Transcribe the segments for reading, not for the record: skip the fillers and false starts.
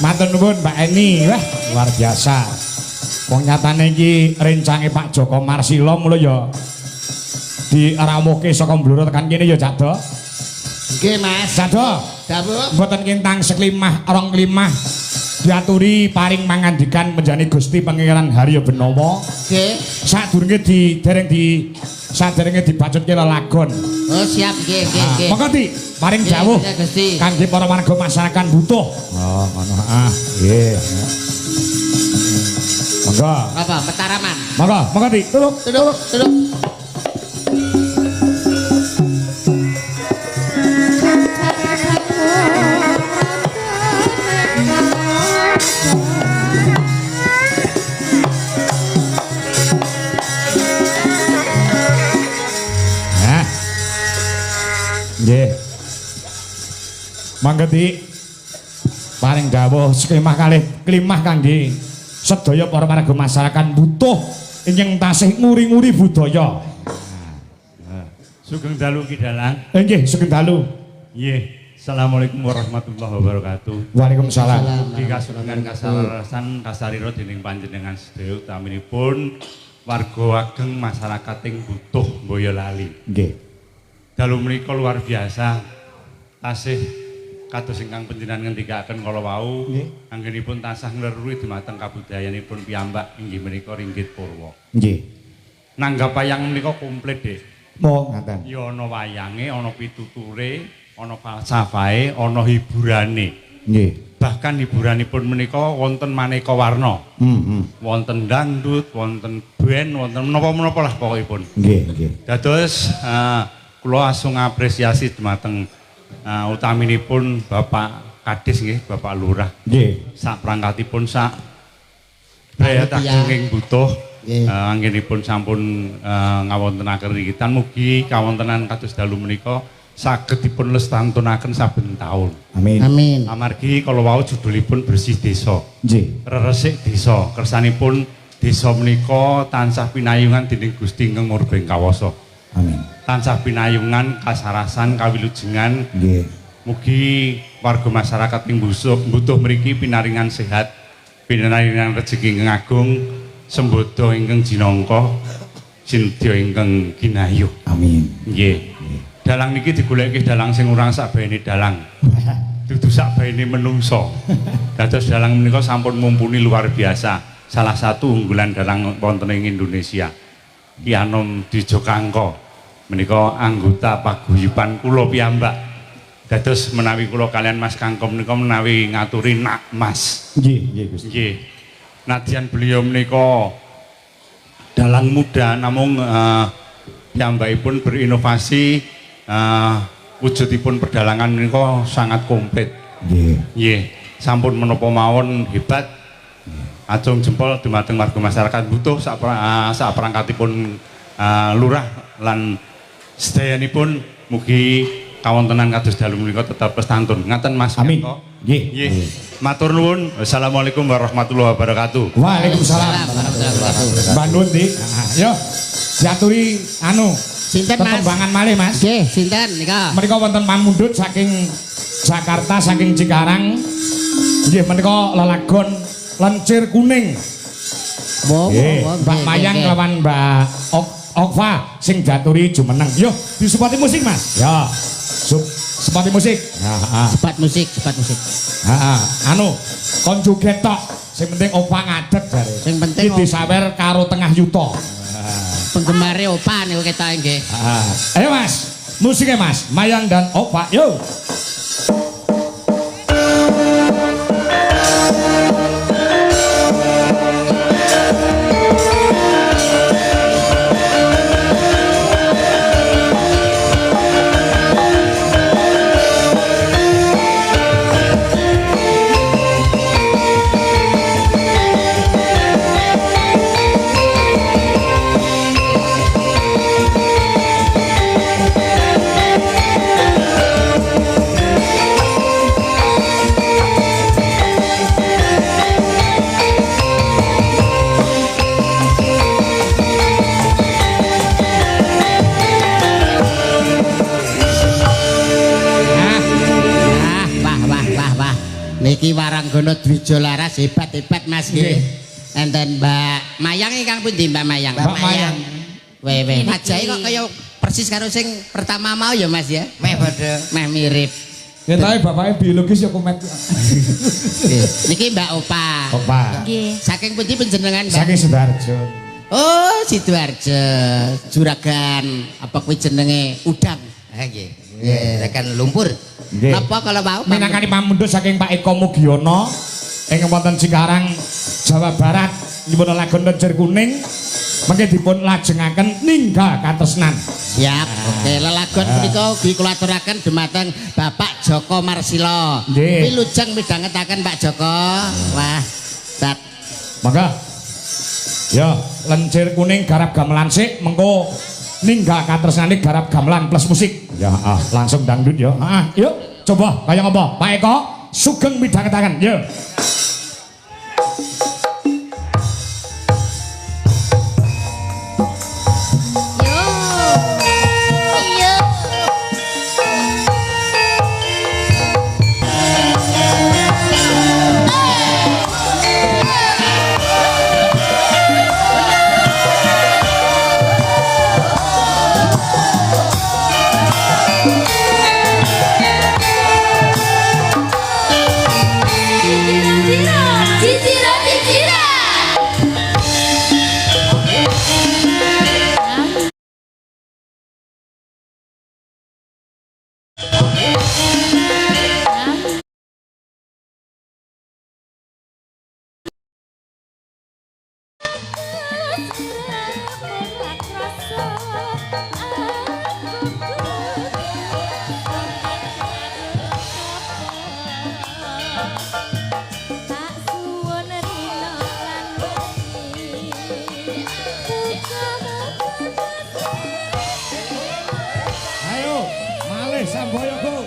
Matur nuwun Mbak Eni, wah luar biasa. Wong nyatane iki rencange Pak Joko Marsila mulo ya diramuke saka Blora tekan kene ya Cak Do. Nggih Mas. Cak Do. Dawuh. Mboten kintang seklimah rong klimah diaturi paring mangandikan menjani Gusti Pangeran Harya Benawa. Nggih. Saderenge dibacutke lelagon. Oh siap nggih nggih. Monggo Di, paring dawuh kangge para warga masyarakat butuh. Oh, ngono. Nggih. Monggo. Apa petaraman? Monggo Di, tuluk. Nggih. Mangga Di. Paring dawuh seklimah kalih klimah kangge sedaya para warga masyarakat butuh ingkang tasih nguri-nguri budaya. Sugeng dalu Ki Dalang. Nggih, sugeng dalu. Nggih. Assalamualaikum warahmatullahi wabarakatuh. Waalaikumsalam. Ki kasugengan kasarasan kasarira dening panjenengan sedaya utaminipun warga ageng masyarakat ing butuh Boyolali. Nggih. Dalu menika luar biasa. Tasih kados ingkang panjenengan ngendikaken kala wau, anggenipun tansah ngleruri dumateng kabudayanipun piyambak inggih menika Ringgit Purwa. Nggih. Nanggap wayang menika komplit, Dik. Mo ngaten. Ya ana wayange, ana pituture, ana falsafahe, ana hiburane. Nggih. Bahkan hiburanipun menika wonten maneka warna. Wonten dangdut, wonten band, wonten menapa-menapa lah pokokipun. Nggih. Dados kula asung apresiasi dumateng utaminipun Bapak Kadis nggih, Bapak Lurah. Nggih. Sak prangkatipun sak brayat ageng butuh anggenipun sampun ngawontenaken rigitan, mugi kawontenan kados dalu menika saged dipun lestantunaken saben taun. Amin. Amin. Amargi kala wau judulipun Bersih Desa. Nggih. Reresik desa, kersanipun desa menika tansah pinayungan dening Gusti Ingkang Murbeng Kawasa. Amin. Tansah pinayungan kasarasan kawilujengan. Nggih. Mugi warga masyarakat ing butuh mriki pinaringan sehat, pinaringan rejeki ingkang agung, sembodo ingkang jinangka, sinetya ingkang kinayuh. Amin. Nggih. Dalang niki digoleki dalang sing urang sakbaene dalang. Dudu sakbaene menungso. Dados dalang menika sampun mumpuni luar biasa. Salah satu unggulan dalang wonten ing Indonesia. Ki Anom Dijokangka menika anggota paguyuban kula piyambak. Dados menawi kula kalian Mas Kangkom menika menawi ngaturi nak Mas. Nggih, nggih Gusti. Nggih. Nadyan beliau menika dalang muda namung piyambakipun berinovasi wujudipun perdalangan menika sangat komplit. Nggih. Nggih, sampun menapa mawon hebat. Acung jempol dumateng warga masyarakat butuh saperangkatipun lurah lan sedayanipun mugi kawontenan kados dalu menika tetep pestantun. Ngaten Mas. Amin. Nggih. Nggih. Matur nuwun. Wassalamualaikum warahmatullahi wabarakatuh. Waalaikumsalam. Mbak Nun Di. Yo. Diaturi anu Sinten Mas? Tetembangan malih Mas. Nggih, sinten nika? Menika wonten pamundhut saking Jakarta saking Cikarang. Nggih menika lelagon Lencir Kuning. Nggih, Mbak Mayang lawan Mbak Okva sing diaturi jumeneng. Yo, disupati musik Mas. Ya. Sepati musik. Heeh. Sepat musik, sepat musik. Heeh. Anu, kon joget tok. Sing penting Okva ngadeg jare. Sing penting iki disawer karo tengah yuta. Penggemare Opa niku ketok nggih. Ayo Mas, musiknya Mas, Mayang dan Okva. Yo. Niki Waranggono Dwija Laras hebat-hebat Mas nggih. Enten Mbak Mayang ingkang pundi Mbak Mayang? Mbak Mayang. Wewe. Wajahe kok kaya persis karo sing pertama mau ya Mas ya? Meh padha. Meh mirip. Ya tapi bapaknya biologis ya komet. Niki Mbak Opa. Opa. Nggih. Saking pundi panjenengan Mbak? Saking Sidoarjo. Oh, Sidoarjo. Juragan apa kuwi jenenge udang. Ha nggih. Nggih, tekan lumpur. Nggih. Napa kalau mau? Minangkani pamundhut saking Pak Eko Mugiono ing wonten Cikarang, Jawa Barat, nyuwun lagon Lencir Kuning mengke dipun lajengaken ninggal katresnan. Siap. Oke, lelagon punika ugi kula aturaken dumateng Bapak Joko Marsila. Nggih. Wilujeng midhangetaken Pak Joko. Wah, dat. Mangga. Ya, Lencir Kuning garap gamelan sik mengko ninggal katresnane garap gamelan plus musik. Ya, langsung dangdut ya. Yuk, coba kaya ngapa? Pak Eko sugeng midhangetaken. Yuk. Ayo, malih Samboyogo.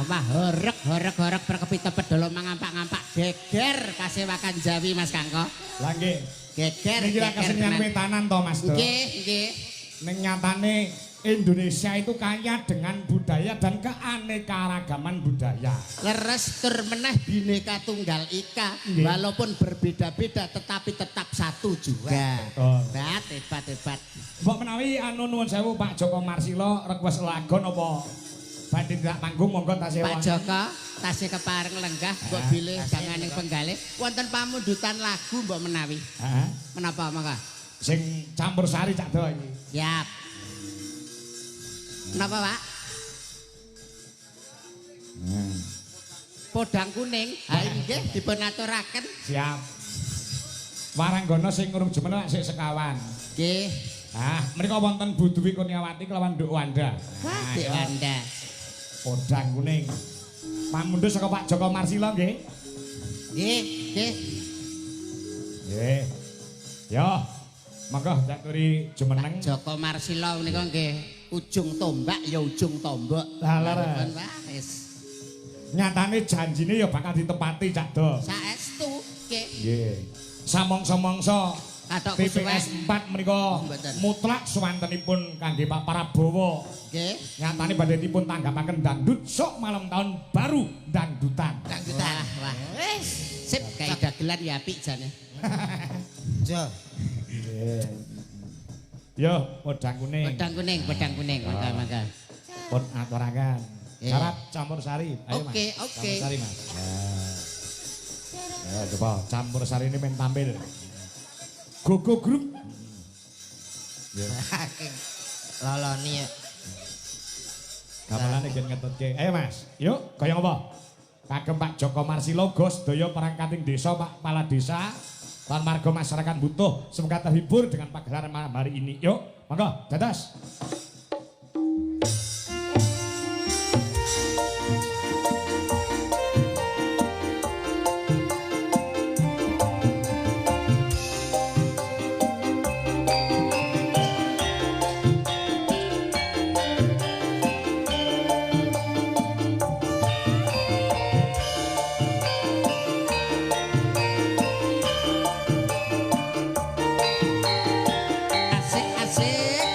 wah horek perkepita pedolo mangampak-ngampak geger kasewakan Jawi Mas Kangko. Lah nggih. Geger. Niki ra kesenian wetanan to Mas Do. Nggih. Ning nyatane Indonesia itu kaya dengan budaya dan keanekaragaman budaya. Leres tur meneh Bhinneka Tunggal Ika, walaupun berbeda-beda tetapi tetap satu juga. Hebat. Mbok menawi anu nuwun sewu Pak Joko Marsila request lagon apa badhe tidak panggung monggo tasih Pak Joko tasih kepareng lenggah mbok bilih danganing penggalih wonten pamundutan lagu mbok menawi. Heeh. Menapa mangga? Sing campur sari Cak Do iki. Siap. Napa, Pak? Podang kuning. Ha nggih dipun aturaken. Siap. Waranggono sing urung jumeneng sik sekawan. Nggih. Ah, menika wonten Bu Dwi Kurniawati kelawan Nduk Wanda. Nduk Wanda. Podang kuning. Pamundhut saka Pak Joko Marsila nggih. Nggih. Nggih. Yo. Monggo Cakuri jumeneng. Joko Marsila menika nggih ujung tombak ya ujung tombok. Lah leres. Wis. Nyatane janjine ya bakal ditepati Cak Do. Saestu nggih. Nggih. Samangsa-mangsa Kathok PPS 4 menika mutlak suwantenipun kangge Pak Prabowo. Nggih. Nyatane badhe dipun tanggapaken dangdut sok malam tahun baru dangdutan. Wah. Wis. Sip kae dagelan ya apik jane. Jo. Yo, podang kuning. Mangga. Pun aturaken. Syarat campur sari. Ayo Mas. Oke. Campur sari Mas. Ya, coba campur sari ini main tampil. Gogo grup. Loloni ya. Gamelane gen ngetutke. Ayo Mas. Yuk, kaya apa? Kagem Pak Joko Marsila Gus daya perangkating desa Pak Kepala Desa. Lan marga masyarakat butuh semoga terhibur dengan pagelaran malam hari ini. Yuk, monggo dados. Asik.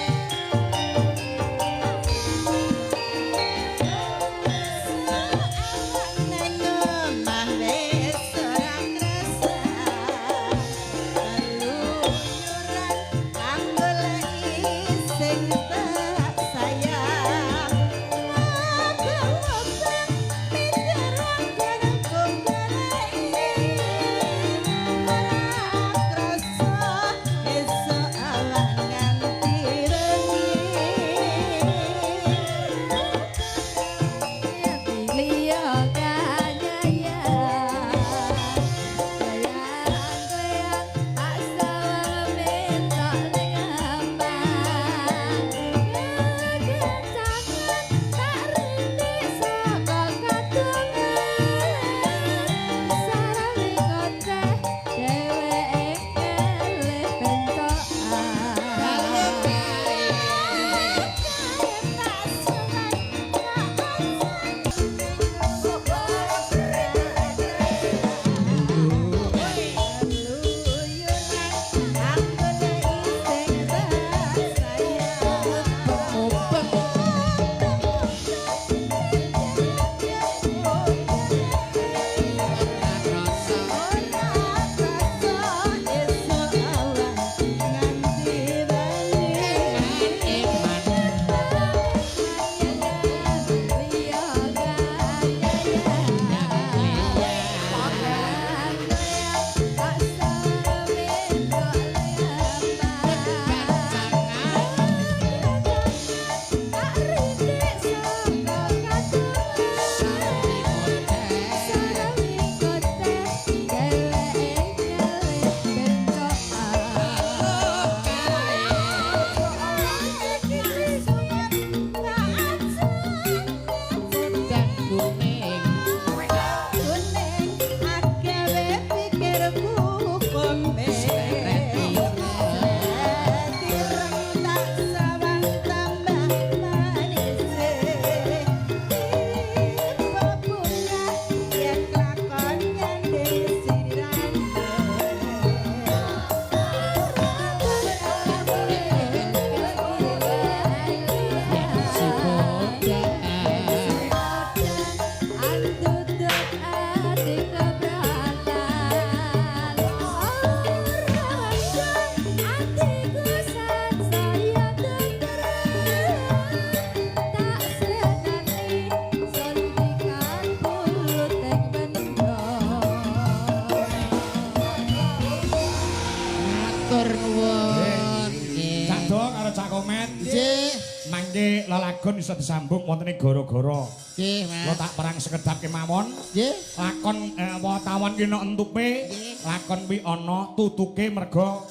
mangke lelagon bisa disambung wonten ing gara-gara. Nggih, Mas. Lo tak perang sekedap kemawon. Nggih. Lakon wartawan ki ana entupe, lakon kuwi ana tutuke merga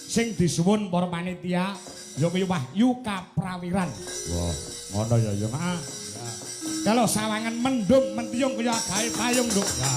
sing disuwun para panitia ya kuwi Wahyu Kaprawiran. Wah, ngono ya ya. Kalau sawangan mendung mentiung kaya gawe payung, Nduk. Ya.